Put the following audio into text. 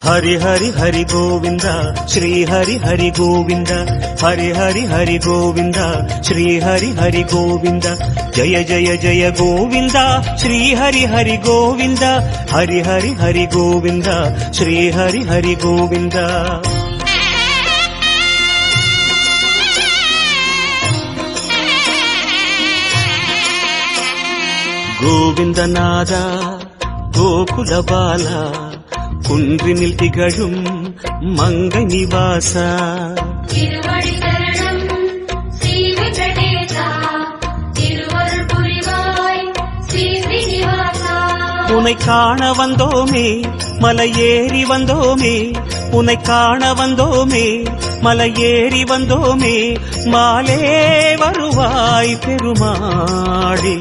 हरि हरि हरि गोविंद श्री हरि हरि गोविंद हरि हरि हरि गोविंद श्री हरि हरि गोविंद जय जय जय गोविंद श्री हरि हरि गोविंद हरि हरि हरि गोविंद श्री हरि हरि गोविंद गोविंदनादा गोकुल बाला कुंद्रिनिल तिगழும் मंगै निवासा तिरुवडी शरणम श्री वेंकटेशा तिरुवरुள் புரிவாய் श्री श्रीनिवासा உன்னை காண வந்தோமே மலையேறி வந்தோமே உன்னை காண வந்தோமே மலையேறி வந்தோமே மாலே வருவாய் பெருமாளே